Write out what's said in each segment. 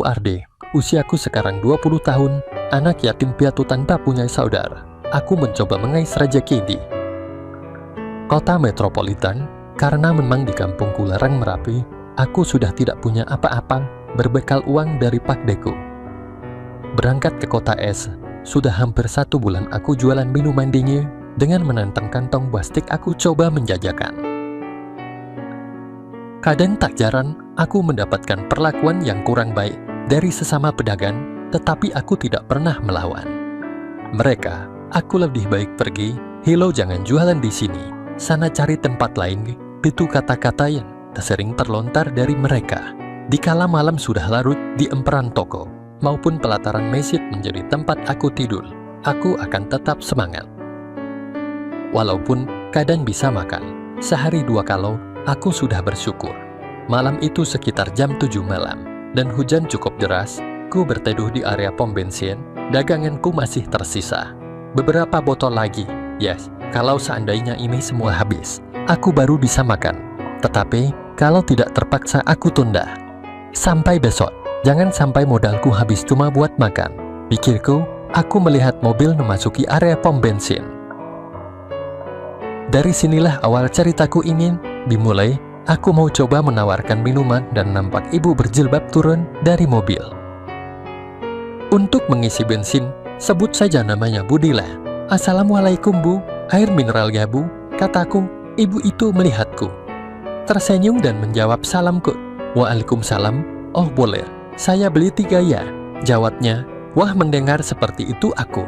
Arde, usiaku sekarang 20 tahun, anak yatim piatu tanpa punya saudara. Aku mencoba mengais rejeki di kota metropolitan, karena memang di kampungku Larang Merapi, aku sudah tidak punya apa-apa, berbekal uang dari pakdeku. Berangkat ke kota es, sudah hampir 1 bulan aku jualan minuman dingin, dengan menantang kantong plastik aku coba menjajakan. Kadang tak jarang, aku mendapatkan perlakuan yang kurang baik dari sesama pedagang, tetapi aku tidak pernah melawan. Mereka, aku lebih baik pergi, "Hilo, jangan jualan di sini, sana cari tempat lain." Itu kata-kata yang sering terlontar dari mereka. Dikala malam sudah larut di emperan toko, maupun pelataran masjid menjadi tempat aku tidur, aku akan tetap semangat. Walaupun kadang bisa makan, sehari 2 kali, aku sudah bersyukur. Malam itu sekitar jam 7 malam, dan hujan cukup deras, ku berteduh di area pom bensin, daganganku masih tersisa. Beberapa botol lagi, yes, kalau seandainya ini semua habis, aku baru bisa makan. Tetapi, kalau tidak terpaksa aku tunda. Sampai besok, jangan sampai modalku habis cuma buat makan. Pikirku, aku melihat mobil memasuki area pom bensin. Dari sinilah awal ceritaku ini dimulai. Aku mau coba menawarkan minuman dan nampak ibu berjilbab turun dari mobil. Untuk mengisi bensin, sebut saja namanya Budila. "Assalamualaikum Bu, air mineral ya Bu," kataku. Ibu itu melihatku, tersenyum dan menjawab salamku. "Waalaikumsalam, oh boleh, saya beli 3 ya," jawabnya. Wah, mendengar seperti itu aku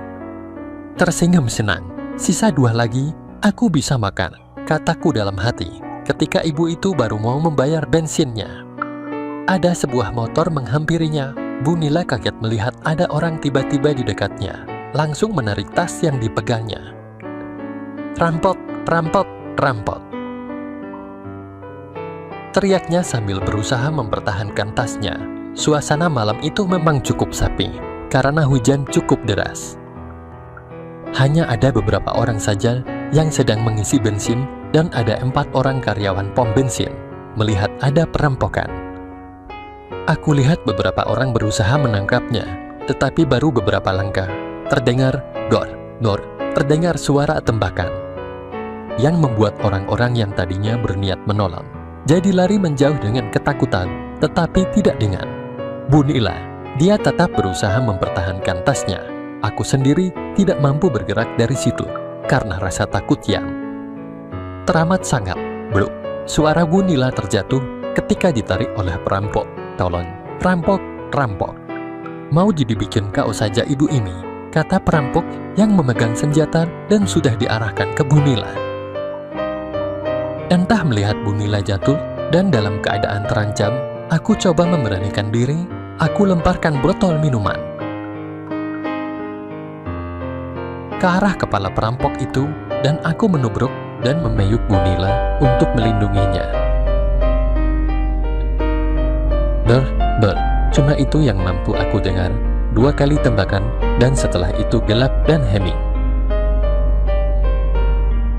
tersenyum senang. "Sisa 2 lagi, aku bisa makan," kataku dalam hati. Ketika ibu itu baru mau membayar bensinnya, ada sebuah motor menghampirinya. Bu Nila kaget melihat ada orang tiba-tiba di dekatnya, langsung menarik tas yang dipegangnya. "Rampok, rampok, rampok!" teriaknya sambil berusaha mempertahankan tasnya. Suasana malam itu memang cukup sepi, karena hujan cukup deras. Hanya ada beberapa orang saja yang sedang mengisi bensin, dan ada 4 orang karyawan pom bensin melihat ada perampokan. Aku lihat beberapa orang berusaha menangkapnya, tetapi baru beberapa langkah terdengar dor, dor, terdengar suara tembakan yang membuat orang-orang yang tadinya berniat menolong jadi lari menjauh dengan ketakutan, tetapi tidak dengan Bu Nila. Dia tetap berusaha mempertahankan tasnya. Aku sendiri tidak mampu bergerak dari situ karena rasa takut yang teramat sangat. Belum, suara Bu Nila terjatuh ketika ditarik oleh perampok. "Tolong, rampok, rampok. Mau jadi bikin kau saja ibu ini," kata perampok yang memegang senjata dan sudah diarahkan ke Bu Nila. Entah melihat Bu Nila jatuh dan dalam keadaan terancam, aku coba memberanikan diri. Aku lemparkan botol minuman ke arah kepala perampok itu, dan aku menubruk dan memeyuk Bu Nila untuk melindunginya. Ber, cuma itu yang mampu aku dengar. 2 kali tembakan, dan setelah itu gelap dan hening.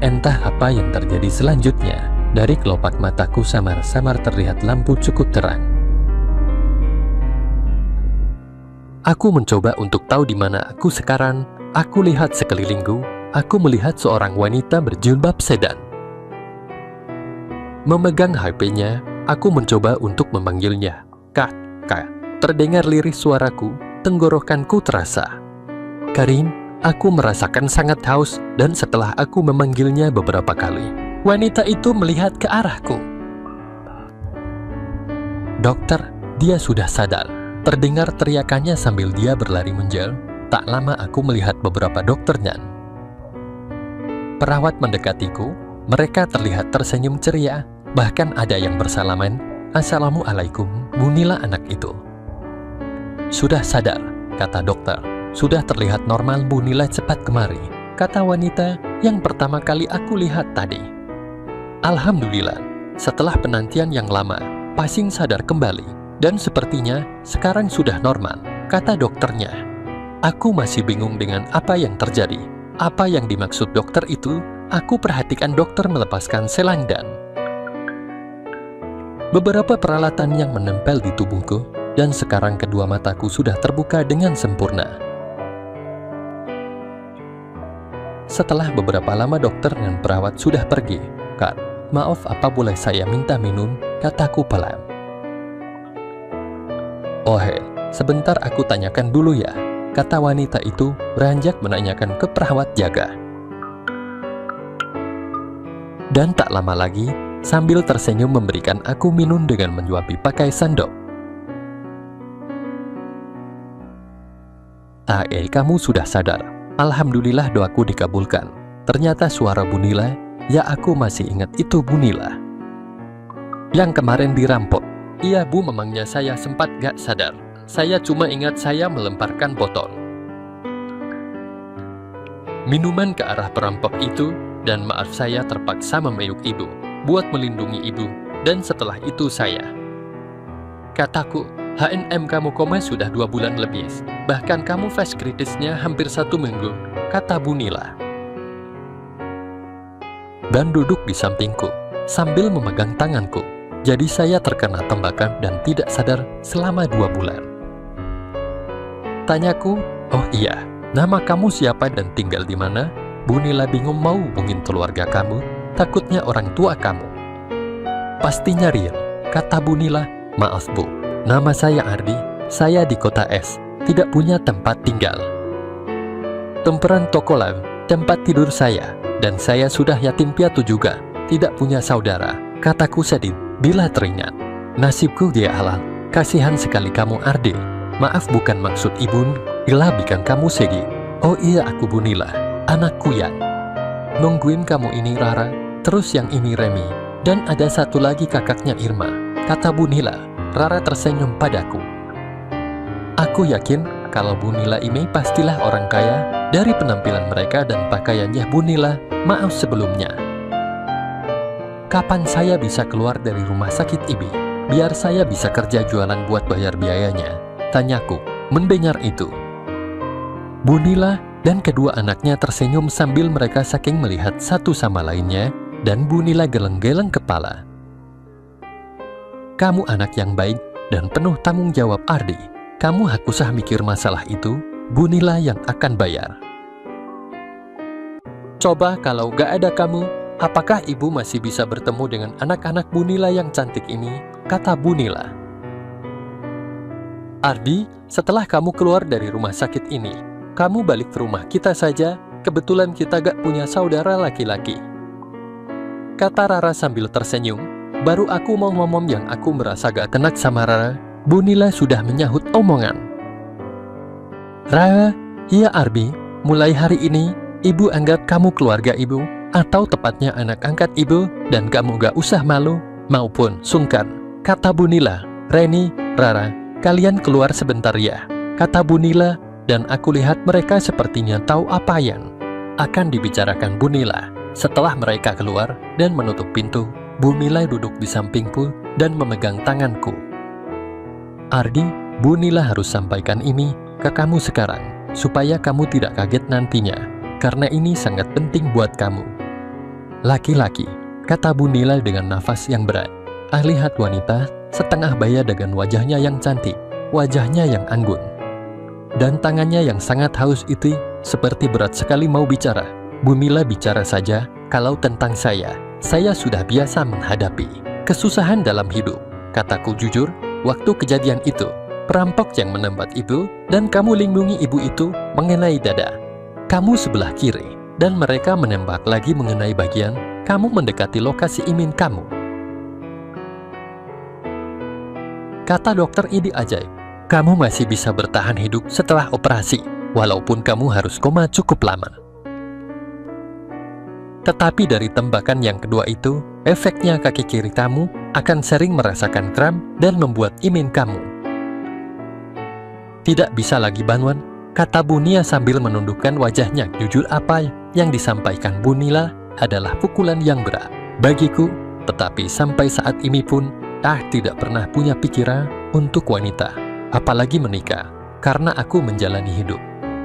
Entah apa yang terjadi selanjutnya. Dari kelopak mataku samar-samar terlihat lampu cukup terang. Aku mencoba untuk tahu di mana aku sekarang. Aku lihat sekelilingku. Aku melihat seorang wanita berjilbab sedan memegang HP-nya. Aku mencoba untuk memanggilnya. "Kak, kak." Terdengar lirih suaraku, tenggorokanku terasa. "Karin." Aku merasakan sangat haus, dan setelah aku memanggilnya beberapa kali, wanita itu melihat ke arahku. "Dokter, dia sudah sadar." Terdengar teriakannya sambil dia berlari menjauh. Tak lama aku melihat beberapa dokternya. Perawat mendekatiku, mereka terlihat tersenyum ceria, bahkan ada yang bersalaman. "Assalamualaikum, Bu Nila anak itu." "Sudah sadar," kata dokter. "Sudah terlihat normal Bu Nila, cepat kemari," kata wanita yang pertama kali aku lihat tadi. Alhamdulillah, setelah penantian yang lama, pasien sadar kembali, dan sepertinya sekarang sudah normal, kata dokternya. Aku masih bingung dengan apa yang terjadi. Apa yang dimaksud dokter itu? Aku perhatikan dokter melepaskan selang dan beberapa peralatan yang menempel di tubuhku, dan sekarang kedua mataku sudah terbuka dengan sempurna. Setelah beberapa lama dokter dan perawat sudah pergi, "Kak, maaf, apa boleh saya minta minum?" kataku pelan. "Oh hei, sebentar aku tanyakan dulu ya," kata wanita itu beranjak menanyakan ke perawat jaga. Dan tak lama lagi, sambil tersenyum memberikan aku minum dengan menyuapi pakai sendok. Kamu sudah sadar. Alhamdulillah doaku dikabulkan. Ternyata suara Bu Nila, ya aku masih ingat itu Bu Nila. Yang kemarin dirampok. Iya Bu, memangnya saya sempat gak sadar. Saya cuma ingat saya melemparkan botol minuman ke arah perampok itu, dan maaf saya terpaksa memeluk ibu, buat melindungi ibu, dan setelah itu saya. Kataku, "HNM kamu koma sudah 2 bulan lebih, bahkan kamu fase kritisnya hampir 1 minggu, kata Bu Nila. Dan duduk di sampingku, sambil memegang tanganku. Jadi saya terkena tembakan dan tidak sadar selama 2 bulan. Tanyaku, "Oh iya, nama kamu siapa dan tinggal di mana?" Bu Nila bingung mau hubungin keluarga kamu, takutnya orang tua kamu. "Pastinya real," kata Bu Nila. "Maaf Bu, nama saya Ardi, saya di kota S, tidak punya tempat tinggal. Temperan tokolah, tempat tidur saya, dan saya sudah yatim piatu juga, tidak punya saudara," kataku sedih bila teringat. "Nasibku dia halal, kasihan sekali kamu Ardi. Maaf bukan maksud ibu, gila bikin kamu sedih. Oh iya aku Bu Nila, anakku yang nungguin kamu ini Rara, terus yang ini Remi, dan ada satu lagi kakaknya Irma," kata Bu Nila. Rara tersenyum padaku. Aku yakin kalau Bu Nila ini pastilah orang kaya dari penampilan mereka dan pakaiannya. Bu Nila, maaf sebelumnya. Kapan saya bisa keluar dari rumah sakit ini, biar saya bisa kerja jualan buat bayar biayanya? Tanyaku, mendengar itu. Bu Nila dan kedua anaknya tersenyum sambil mereka saking melihat satu sama lainnya, dan Bu Nila geleng-geleng kepala. "Kamu anak yang baik dan penuh tanggung jawab Ardi. Kamu hak usah mikir masalah itu, Bu Nila yang akan bayar. Coba kalau gak ada kamu, apakah ibu masih bisa bertemu dengan anak-anak Bu Nila yang cantik ini?" kata Bu Nila. "Ardi, setelah kamu keluar dari rumah sakit ini, kamu balik ke rumah kita saja, kebetulan kita gak punya saudara laki-laki," kata Rara sambil tersenyum. Baru aku mau ngomong yang aku merasa gak kena sama Rara, Bu Nila sudah menyahut omongan. "Rara, iya Ardi, mulai hari ini, ibu anggap kamu keluarga ibu, atau tepatnya anak angkat ibu, dan kamu gak usah malu maupun sungkan," kata Bu Nila. "Reni, Rara, kalian keluar sebentar ya," kata Bu Nila, dan aku lihat mereka sepertinya tahu apa yang akan dibicarakan Bu Nila. Setelah mereka keluar dan menutup pintu, Bu Nila duduk di sampingku dan memegang tanganku. "Ardi, Bu Nila harus sampaikan ini ke kamu sekarang, supaya kamu tidak kaget nantinya, karena ini sangat penting buat kamu." "Laki-laki," kata Bu Nila dengan nafas yang berat. Lihat wanita setengah baya dengan wajahnya yang cantik, wajahnya yang anggun, dan tangannya yang sangat haus itu seperti berat sekali mau bicara. "Bu Nila bicara saja, kalau tentang saya sudah biasa menghadapi kesusahan dalam hidup," kataku jujur. "Waktu kejadian itu, perampok yang menembak ibu dan kamu lindungi ibu itu mengenai dada kamu sebelah kiri, dan mereka menembak lagi mengenai bagian kamu mendekati lokasi imin kamu," kata dokter ini ajaib. "Kamu masih bisa bertahan hidup setelah operasi, walaupun kamu harus koma cukup lama. Tetapi dari tembakan yang kedua itu, efeknya kaki kiri kamu akan sering merasakan kram dan membuat imin kamu tidak bisa lagi bangun," kata Bu Nia sambil menundukkan wajahnya. Jujur apa yang disampaikan Bu Nila adalah pukulan yang berat bagiku, tetapi sampai saat ini pun tidak pernah punya pikiran untuk wanita, apalagi menikah, karena aku menjalani hidup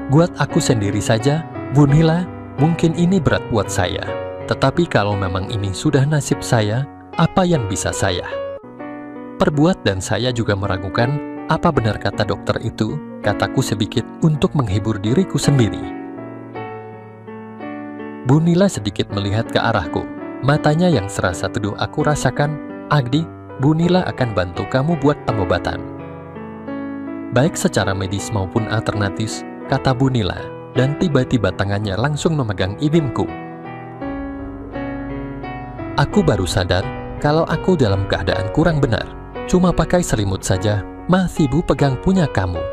buat aku sendiri saja. Bu Nila, mungkin ini berat buat saya, tetapi kalau memang ini sudah nasib saya, apa yang bisa saya perbuat? Dan saya juga meragukan Apa benar kata dokter itu? Kataku sedikit untuk menghibur diriku sendiri. Bu Nila sedikit melihat ke arahku. Matanya yang serasa teduh aku rasakan. Agdi, Bu Nila akan bantu kamu buat pengobatan. Baik secara medis maupun alternatif, kata Bu Nila. Dan tiba-tiba tangannya langsung memegang ibimku. Aku baru sadar kalau aku dalam keadaan kurang benar. Cuma pakai selimut saja, masih Bu pegang punya kamu.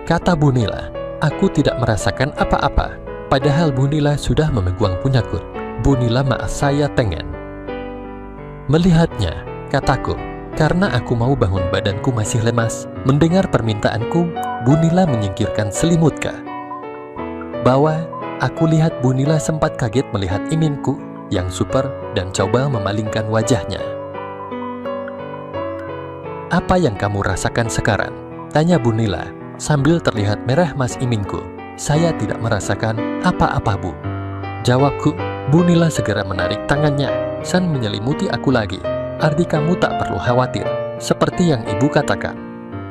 Kata Bu Nila, aku tidak merasakan apa-apa. Padahal Bu Nila sudah memegang punyaku. Bu Nila maaf saya tengen. Melihatnya, kataku, karena aku mau bangun badanku masih lemas. Mendengar permintaanku, Bu Nila menyingkirkan selimutku. Bahwa aku lihat Bu Nila sempat kaget melihat iminku yang super dan coba memalingkan wajahnya. Apa yang kamu rasakan sekarang? Tanya Bu Nila sambil terlihat merah mas iminku. Saya tidak merasakan apa-apa Bu. Jawabku. Bu Nila segera menarik tangannya dan menyelimuti aku lagi. Ardi kamu tak perlu khawatir. Seperti yang ibu katakan.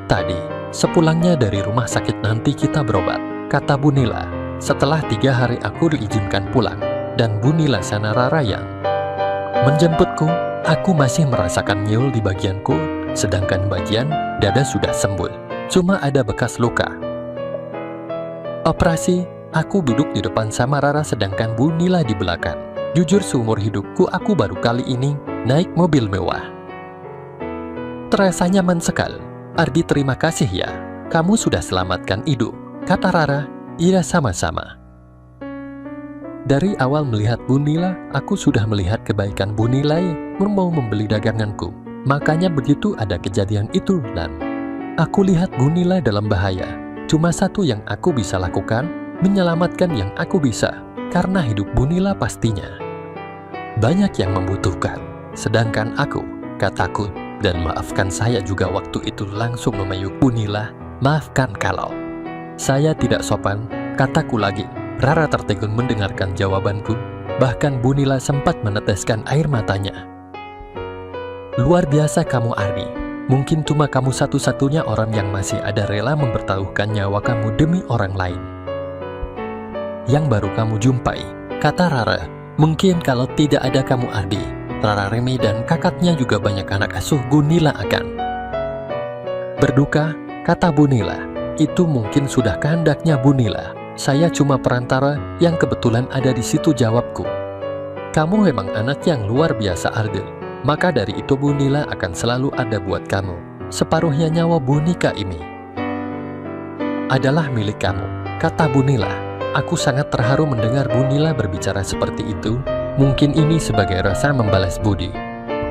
Tadi, sepulangnya dari rumah sakit nanti kita berobat. Kata Bu Nila. Setelah 3 hari aku diizinkan pulang. Dan Bu Nila sana Rara yang menjemputku. Aku masih merasakan nyul di bagianku. Sedangkan bagian dada sudah sembuh. Cuma ada bekas luka. Operasi. Aku duduk di depan sama Rara sedangkan Bu Nila di belakang. Jujur seumur hidupku aku baru kali ini naik mobil mewah. Terasa nyaman sekali. Ardi terima kasih ya. Kamu sudah selamatkan Idu. Kata Rara. Iya sama-sama. Dari awal melihat Bu Nila, aku sudah melihat kebaikan Bu Nila yang mau membeli daganganku. Makanya begitu ada kejadian itu dan aku lihat Bu Nila dalam bahaya. Cuma satu yang aku bisa lakukan, menyelamatkan yang aku bisa, karena hidup Bu Nila pastinya banyak yang membutuhkan, sedangkan aku, kataku, dan maafkan saya juga waktu itu langsung memayuk Bu Nila, maafkan kalau saya tidak sopan, kataku lagi. Rara tertegun mendengarkan jawabanku, bahkan Bu Nila sempat meneteskan air matanya. Luar biasa kamu Ardi, mungkin cuma kamu satu-satunya orang yang masih ada rela mempertaruhkan nyawa kamu demi orang lain. Yang baru kamu jumpai, kata Rara. Mungkin kalau tidak ada kamu Ardi, Rara Remi dan kakaknya juga banyak anak asuh Bu Nila akan berduka, kata Bu Nila. Itu mungkin sudah kehendaknya Bu Nila. Saya cuma perantara yang kebetulan ada di situ, jawabku. Kamu memang anak yang luar biasa Ardi. Maka dari itu Bu Nila akan selalu ada buat kamu. Separuhnya nyawa Bu Nika ini adalah milik kamu, kata Bu Nila. Aku sangat terharu mendengar Bu Nila berbicara seperti itu. Mungkin ini sebagai rasa membalas budi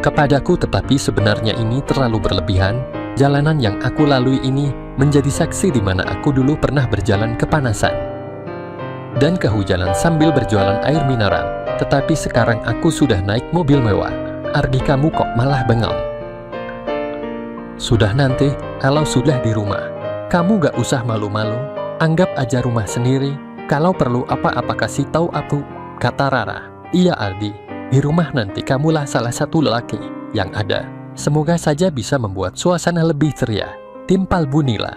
kepadaku, tetapi sebenarnya ini terlalu berlebihan. Jalanan yang aku lalui ini menjadi saksi di mana aku dulu pernah berjalan kepanasan dan kehujanan sambil berjualan air mineral. Tetapi sekarang aku sudah naik mobil mewah. Ardi kamu kok malah bengong? Sudah nanti, kalau sudah di rumah, kamu gak usah malu-malu. Anggap aja rumah sendiri. Kalau perlu apa-apa kasih tahu aku, kata Rara. Iya Ardi, di rumah nanti kamulah salah satu lelaki yang ada. Semoga saja bisa membuat suasana lebih ceria, timpal Bu Nila.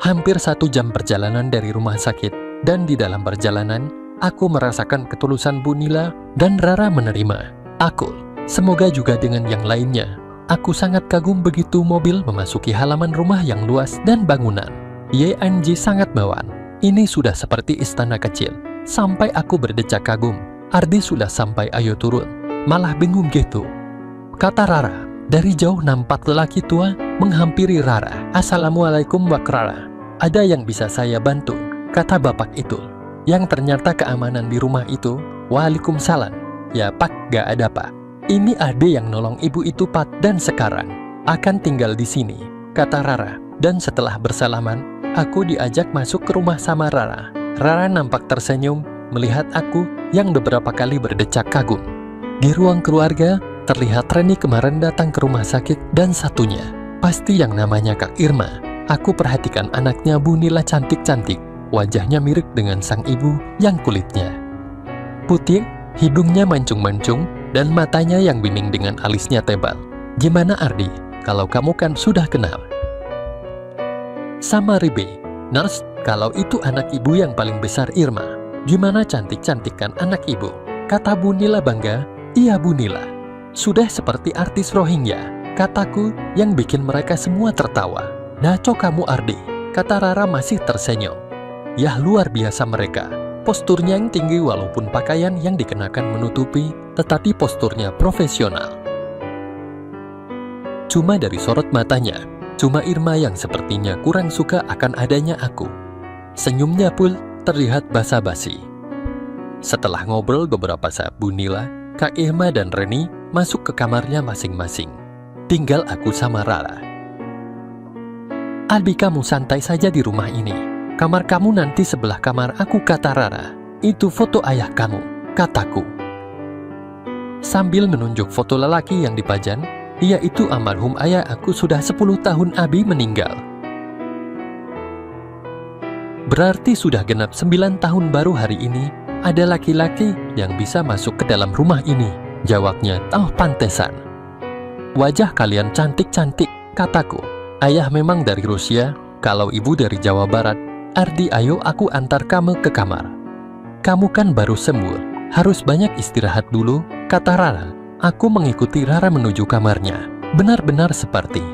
Hampir 1 jam perjalanan dari rumah sakit, dan di dalam perjalanan, aku merasakan ketulusan Bu Nila dan Rara menerima aku. Semoga juga dengan yang lainnya. Aku sangat kagum begitu mobil memasuki halaman rumah yang luas dan bangunan. YNG sangat bawaan. Ini sudah seperti istana kecil. Sampai aku berdecak kagum. Ardi sudah sampai, ayo turun. Malah bingung gitu, kata Rara. Dari jauh nampak lelaki tua menghampiri Rara. Assalamualaikum Wak Rara. Ada yang bisa saya bantu? Kata bapak itu. Yang ternyata keamanan di rumah itu. Waalaikumsalam. Ya Pak, gak ada Pak. Ini Ade yang nolong ibu itu Pak dan sekarang akan tinggal di sini, kata Rara. Dan setelah bersalaman, aku diajak masuk ke rumah sama Rara. Rara nampak tersenyum melihat aku yang beberapa kali berdecak kagum. Di ruang keluarga, terlihat Reni kemarin datang ke rumah sakit dan satunya, pasti yang namanya Kak Irma. Aku perhatikan anaknya Bu Nila cantik-cantik. Wajahnya mirip dengan sang ibu yang kulitnya putih, hidungnya mancung-mancung, dan matanya yang bening dengan alisnya tebal. Gimana Ardi? kalau kamu kan sudah kenal. Sama Ribe, nurse, kalau itu anak ibu yang paling besar Irma. Gimana cantik-cantik kan anak ibu? Kata Bu Nila bangga. Iya Bu Nila. Sudah seperti artis Rohingya, kataku yang bikin mereka semua tertawa. Naco kamu Ardi, kata Rara masih tersenyum. Yah luar biasa mereka. Posturnya yang tinggi walaupun pakaian yang dikenakan menutupi, tetapi posturnya profesional. Cuma dari sorot matanya, cuma Irma yang sepertinya kurang suka akan adanya aku. Senyumnya pun terlihat basa-basi. Setelah ngobrol beberapa saat, Bu Nila, Kak Irma dan Reni masuk ke kamarnya masing-masing. Tinggal aku sama Rara. Albi, kamu santai saja di rumah ini. Kamar kamu nanti sebelah kamar aku, kata Rara. Itu foto ayah kamu, kataku. Sambil menunjuk foto lelaki yang dipajang, yaitu almarhum ayah aku sudah 10 tahun Abi meninggal. Berarti sudah genap 9 tahun baru hari ini, ada laki-laki yang bisa masuk ke dalam rumah ini. Jawabnya, oh pantesan. Wajah kalian cantik-cantik, kataku. Ayah memang dari Rusia, kalau ibu dari Jawa Barat. Ardi, ayo aku antar kamu ke kamar. Kamu kan baru sembuh, harus banyak istirahat dulu, kata Rara. Aku mengikuti Rara menuju kamarnya. Benar-benar seperti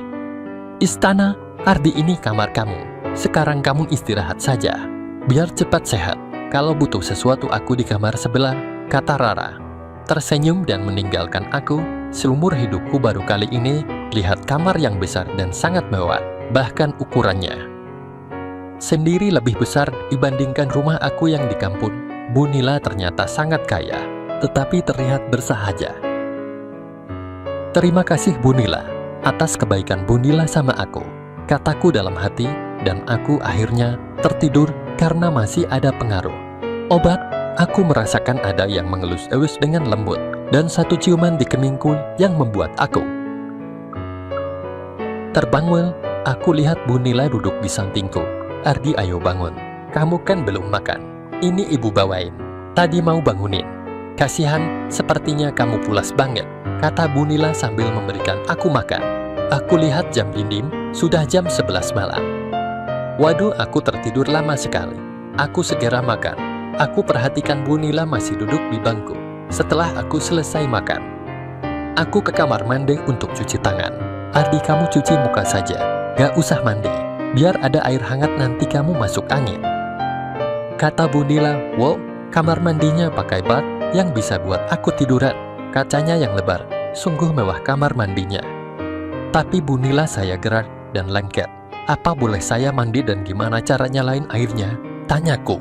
istana. Ardi, ini kamar kamu. Sekarang kamu istirahat saja, biar cepat sehat. Kalau butuh sesuatu aku di kamar sebelah, kata Rara. Tersenyum dan meninggalkan aku. Seumur hidupku baru kali ini lihat kamar yang besar dan sangat mewah, bahkan ukurannya sendiri lebih besar dibandingkan rumah aku yang di kampung. Bu Nila ternyata sangat kaya, tetapi terlihat bersahaja. Terima kasih Bu Nila, atas kebaikan Bu Nila sama aku, kataku dalam hati, dan aku akhirnya tertidur karena masih ada pengaruh obat. Aku merasakan ada yang mengelus-elus dengan lembut, dan satu ciuman di keningku yang membuat aku terbangun. Aku lihat Bu Nila duduk di sampingku. Ardi, ayo bangun. Kamu kan belum makan. Ini ibu bawain. Tadi mau bangunin. Kasihan, sepertinya kamu pulas banget, kata Bu Nila sambil memberikan aku makan. Aku lihat jam dinding, sudah jam 11 malam. Waduh, aku tertidur lama sekali. Aku segera makan. Aku perhatikan Bu Nila masih duduk di bangku. Setelah aku selesai makan, aku ke kamar mandi untuk cuci tangan. Ardi, kamu cuci muka saja. Gak usah mandi. Biar ada air hangat nanti kamu masuk angin, kata Bu Nila. Wow, kamar mandinya pakai bak yang bisa buat aku tiduran. Kacanya yang lebar, sungguh mewah kamar mandinya. Tapi Bu Nila, saya gerak dan lengket. Apa boleh saya mandi dan gimana cara nyalain airnya? Tanyaku.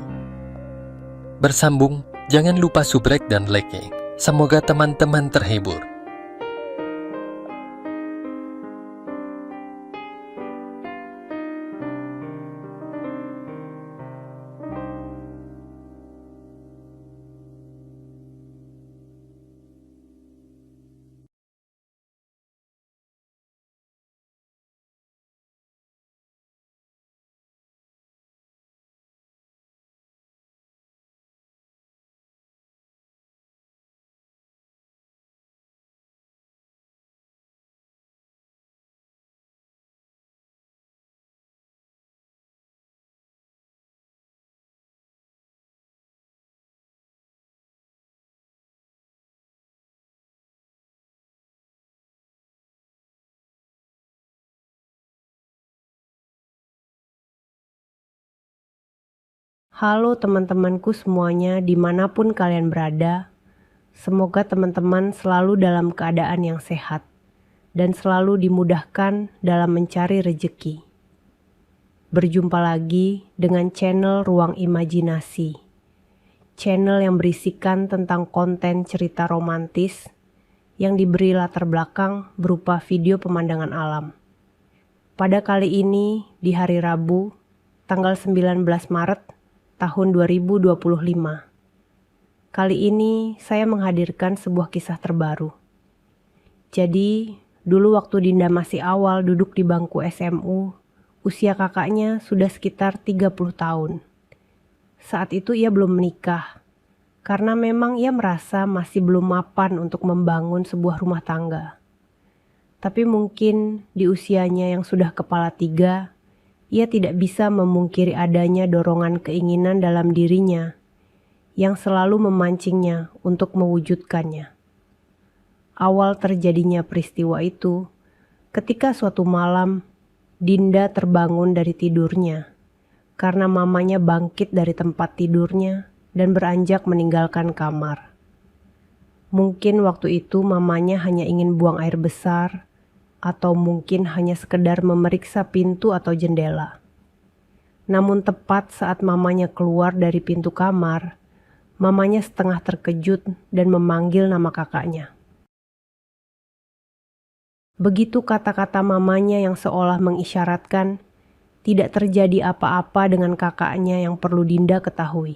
Bersambung, jangan lupa subrek dan like. Semoga teman-teman terhibur. Halo teman-temanku semuanya dimanapun kalian berada. Semoga teman-teman selalu dalam keadaan yang sehat dan selalu dimudahkan dalam mencari rejeki. Berjumpa lagi dengan channel Ruang Imajinasi. Channel yang berisikan tentang konten cerita romantis yang diberi latar belakang berupa video pemandangan alam. Pada kali ini di hari Rabu, tanggal 19 Maret tahun 2025. Kali ini saya menghadirkan sebuah kisah terbaru. Jadi, dulu waktu Dinda masih awal duduk di bangku SMU, usia kakaknya sudah sekitar 30 tahun. Saat itu ia belum menikah, karena memang ia merasa masih belum mapan untuk membangun sebuah rumah tangga. Tapi mungkin di usianya yang sudah kepala 3, ia tidak bisa memungkiri adanya dorongan keinginan dalam dirinya yang selalu memancingnya untuk mewujudkannya. Awal terjadinya peristiwa itu, ketika suatu malam Dinda terbangun dari tidurnya karena mamanya bangkit dari tempat tidurnya dan beranjak meninggalkan kamar. Mungkin waktu itu mamanya hanya ingin buang air besar, atau mungkin hanya sekedar memeriksa pintu atau jendela. Namun tepat saat mamanya keluar dari pintu kamar, mamanya setengah terkejut dan memanggil nama kakaknya. Begitu kata-kata mamanya yang seolah mengisyaratkan tidak terjadi apa-apa dengan kakaknya yang perlu Dinda ketahui.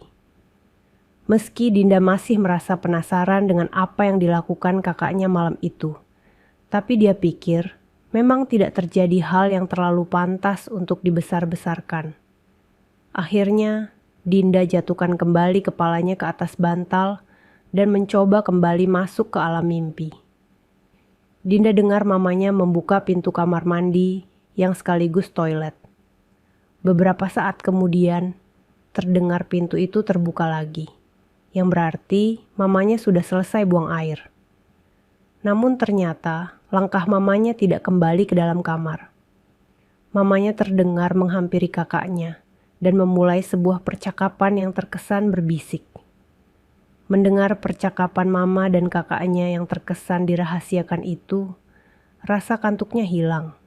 Meski Dinda masih merasa penasaran dengan apa yang dilakukan kakaknya malam itu, tapi dia pikir memang tidak terjadi hal yang terlalu pantas untuk dibesar-besarkan. Akhirnya, Dinda jatuhkan kembali kepalanya ke atas bantal dan mencoba kembali masuk ke alam mimpi. Dinda dengar mamanya membuka pintu kamar mandi yang sekaligus toilet. Beberapa saat kemudian, terdengar pintu itu terbuka lagi, yang berarti mamanya sudah selesai buang air. Namun ternyata langkah mamanya tidak kembali ke dalam kamar. Mamanya terdengar menghampiri kakaknya dan memulai sebuah percakapan yang terkesan berbisik. Mendengar percakapan mama dan kakaknya yang terkesan dirahasiakan itu, rasa kantuknya hilang.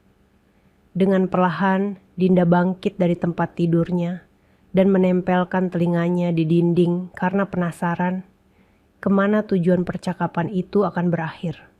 Dengan perlahan, Dinda bangkit dari tempat tidurnya dan menempelkan telinganya di dinding karena penasaran kemana tujuan percakapan itu akan berakhir.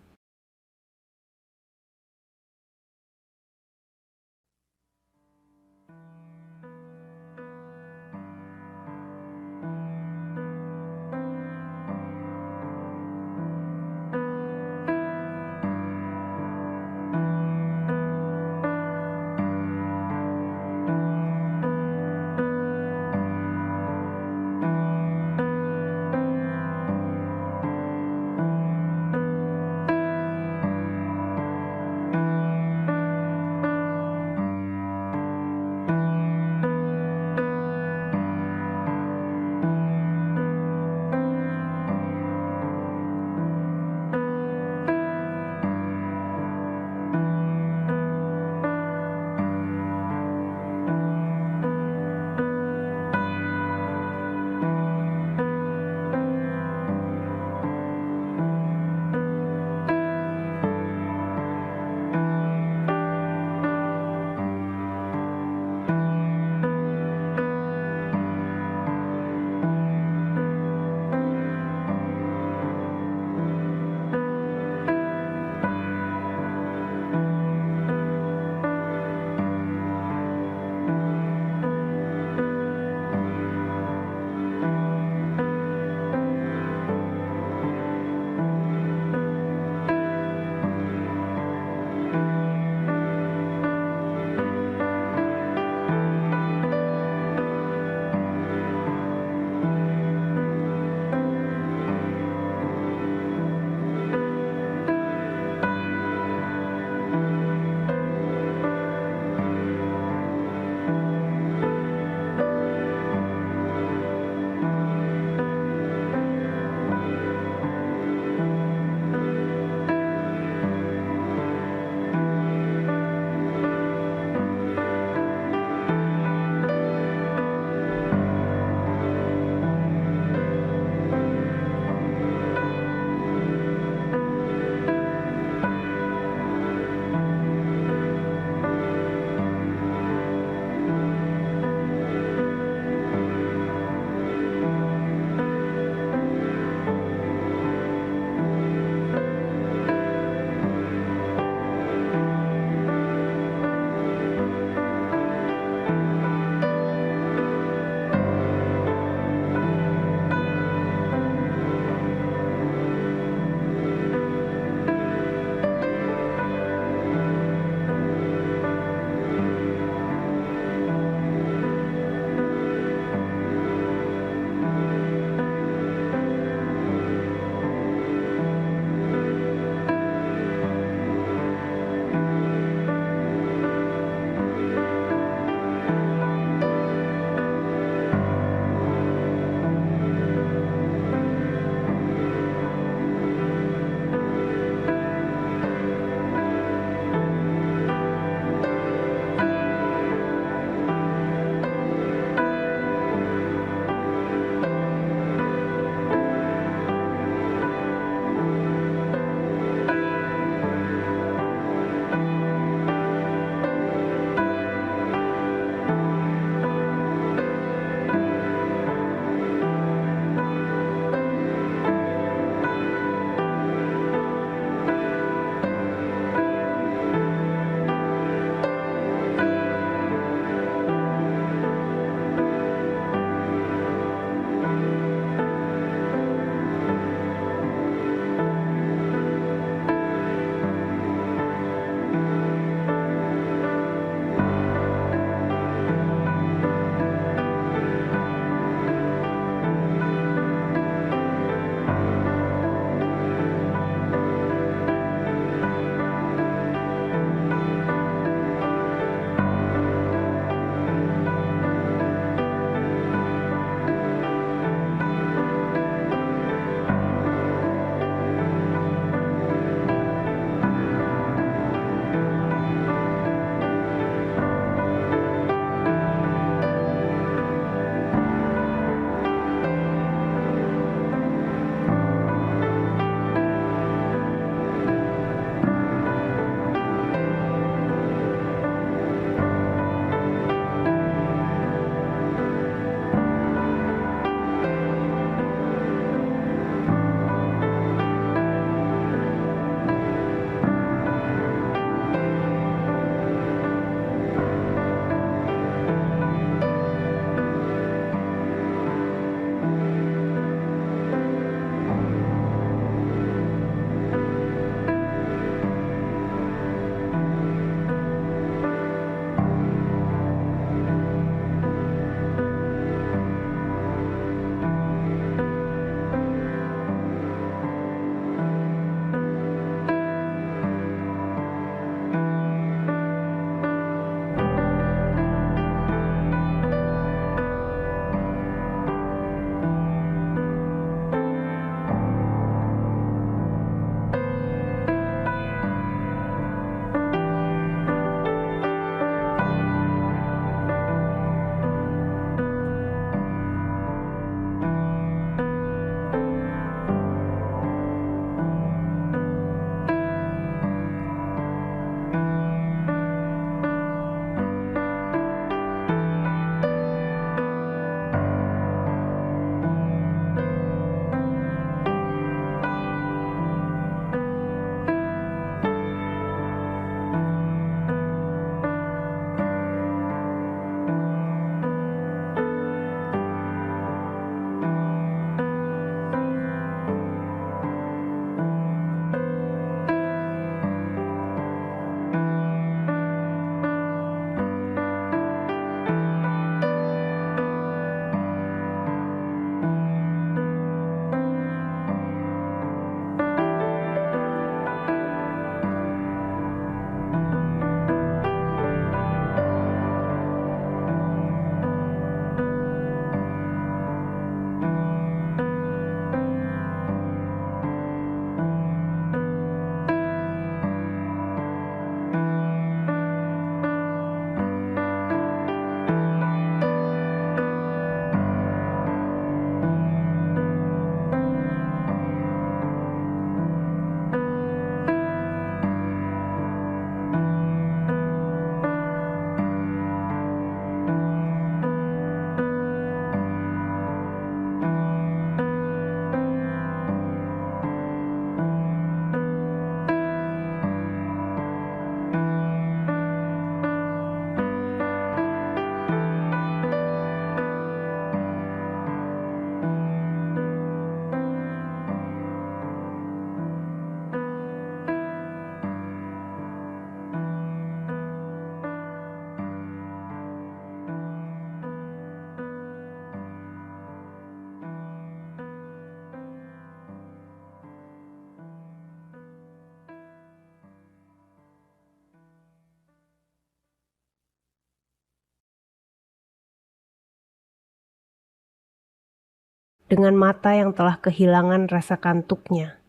Dengan mata yang telah kehilangan rasa kantuknya,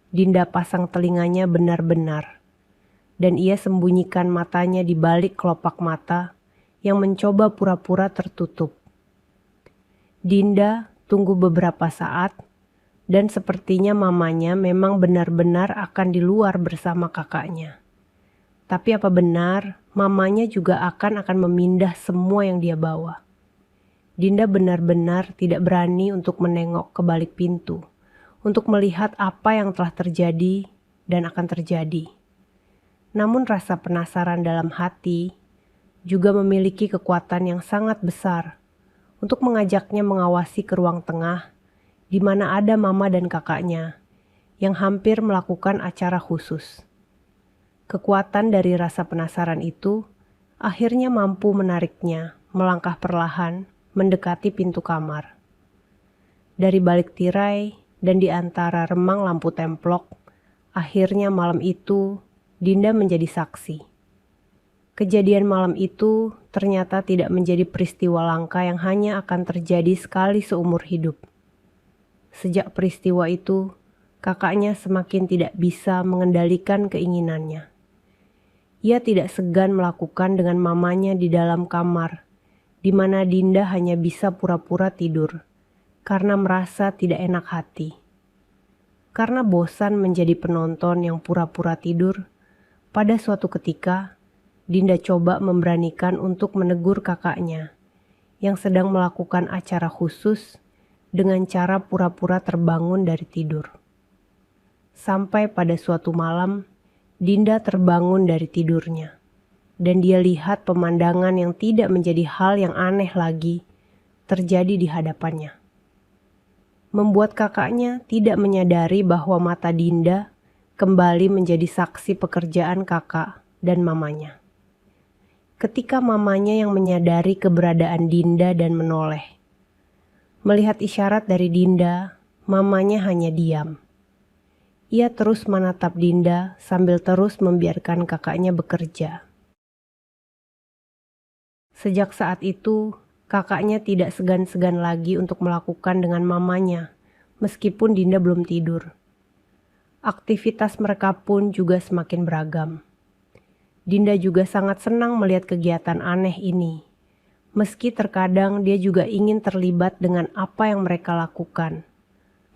Dinda pasang telinganya benar-benar, dan ia sembunyikan matanya di balik kelopak mata yang mencoba pura-pura tertutup. Dinda tunggu beberapa saat, dan sepertinya mamanya memang benar-benar akan di luar bersama kakaknya. Tapi apa benar mamanya juga akan memindah semua yang dia bawa? Dinda benar-benar tidak berani untuk menengok ke balik pintu, untuk melihat apa yang telah terjadi dan akan terjadi. Namun rasa penasaran dalam hati juga memiliki kekuatan yang sangat besar untuk mengajaknya mengawasi ke ruang tengah di mana ada mama dan kakaknya yang hampir melakukan acara khusus. Kekuatan dari rasa penasaran itu akhirnya mampu menariknya melangkah perlahan mendekati pintu kamar. Dari balik tirai dan di antara remang lampu templok, akhirnya malam itu Dinda menjadi saksi. Kejadian malam itu ternyata tidak menjadi peristiwa langka yang hanya akan terjadi sekali seumur hidup. Sejak peristiwa itu, kakaknya semakin tidak bisa mengendalikan keinginannya. Ia tidak segan melakukan dengan mamanya di dalam kamar, di mana Dinda hanya bisa pura-pura tidur, karena merasa tidak enak hati. Karena bosan menjadi penonton yang pura-pura tidur, pada suatu ketika, Dinda coba memberanikan untuk menegur kakaknya, yang sedang melakukan acara khusus dengan cara pura-pura terbangun dari tidur. Sampai pada suatu malam, Dinda terbangun dari tidurnya. Dan dia lihat pemandangan yang tidak menjadi hal yang aneh lagi terjadi di hadapannya. Membuat kakaknya tidak menyadari bahwa mata Dinda kembali menjadi saksi pekerjaan kakak dan mamanya. Ketika mamanya yang menyadari keberadaan Dinda dan menoleh. Melihat isyarat dari Dinda, mamanya hanya diam. Ia terus menatap Dinda sambil terus membiarkan kakaknya bekerja. Sejak saat itu, kakaknya tidak segan-segan lagi untuk melakukan dengan mamanya, meskipun Dinda belum tidur. Aktivitas mereka pun juga semakin beragam. Dinda juga sangat senang melihat kegiatan aneh ini, meski terkadang dia juga ingin terlibat dengan apa yang mereka lakukan.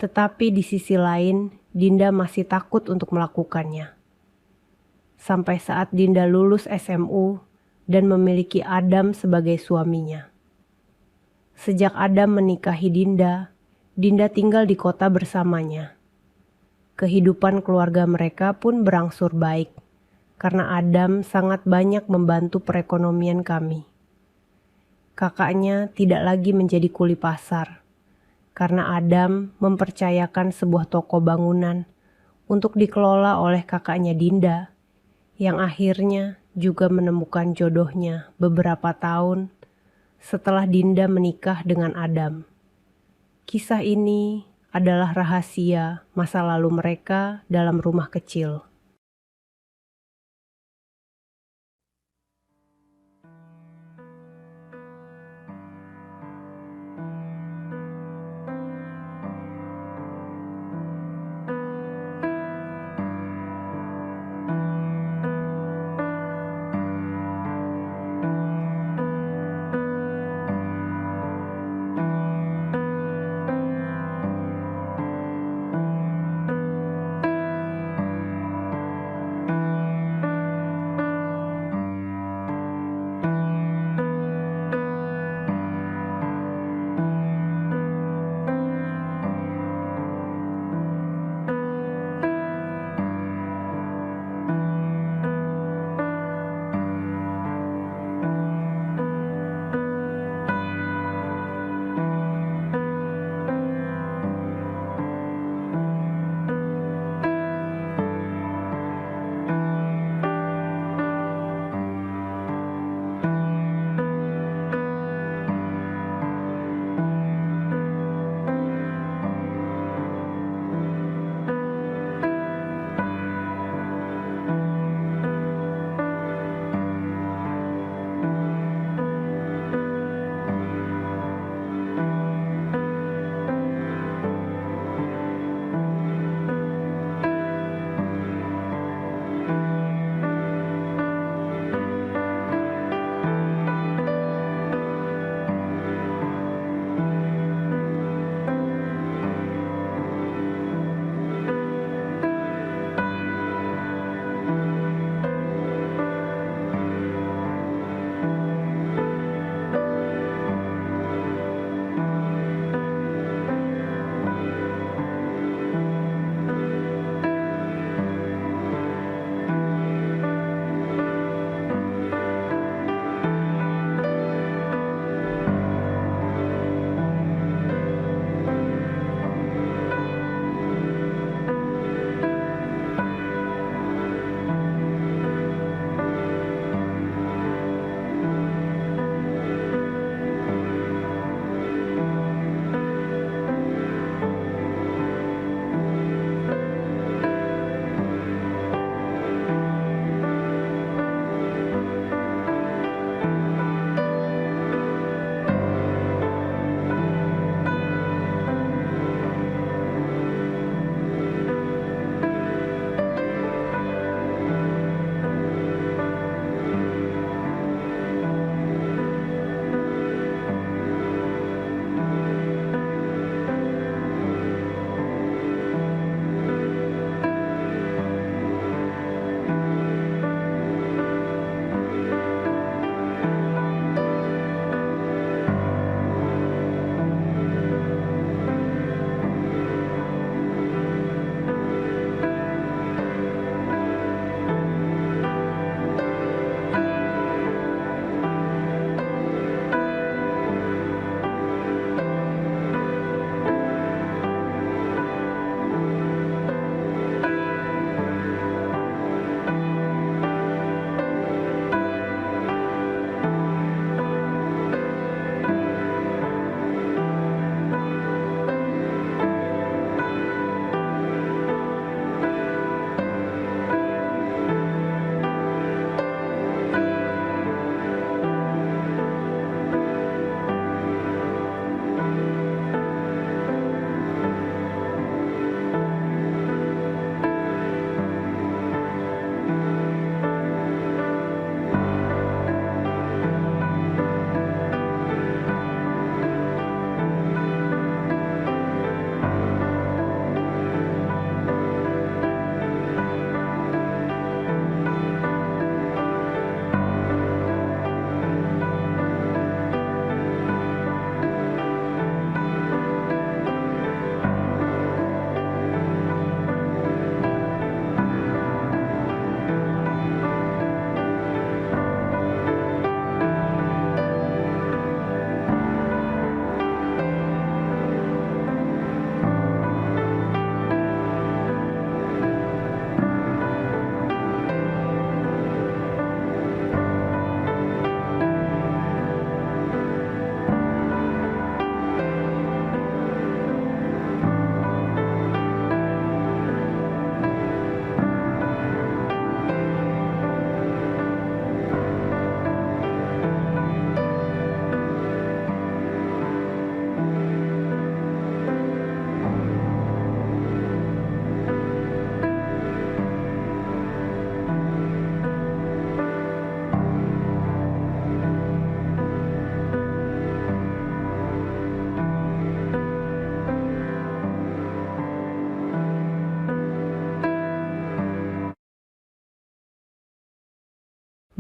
Tetapi di sisi lain, Dinda masih takut untuk melakukannya. Sampai saat Dinda lulus SMU, dan memiliki Adam sebagai suaminya. Sejak Adam menikahi Dinda, Dinda tinggal di kota bersamanya. Kehidupan keluarga mereka pun berangsur baik, karena Adam sangat banyak membantu perekonomian kami. Kakaknya tidak lagi menjadi kuli pasar, karena Adam mempercayakan sebuah toko bangunan untuk dikelola oleh kakaknya Dinda, yang akhirnya juga menemukan jodohnya beberapa tahun setelah Dinda menikah dengan Adam. Kisah ini adalah rahasia masa lalu mereka dalam rumah kecil.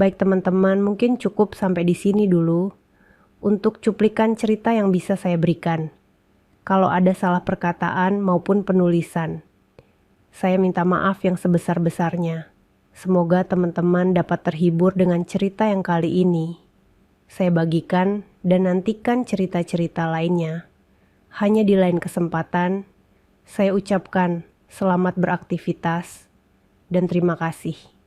Baik teman-teman, mungkin cukup sampai di sini dulu untuk cuplikan cerita yang bisa saya berikan. Kalau ada salah perkataan maupun penulisan, saya minta maaf yang sebesar-besarnya. Semoga teman-teman dapat terhibur dengan cerita yang kali ini. Saya bagikan dan nantikan cerita-cerita lainnya. Hanya di lain kesempatan, saya ucapkan selamat beraktivitas dan terima kasih.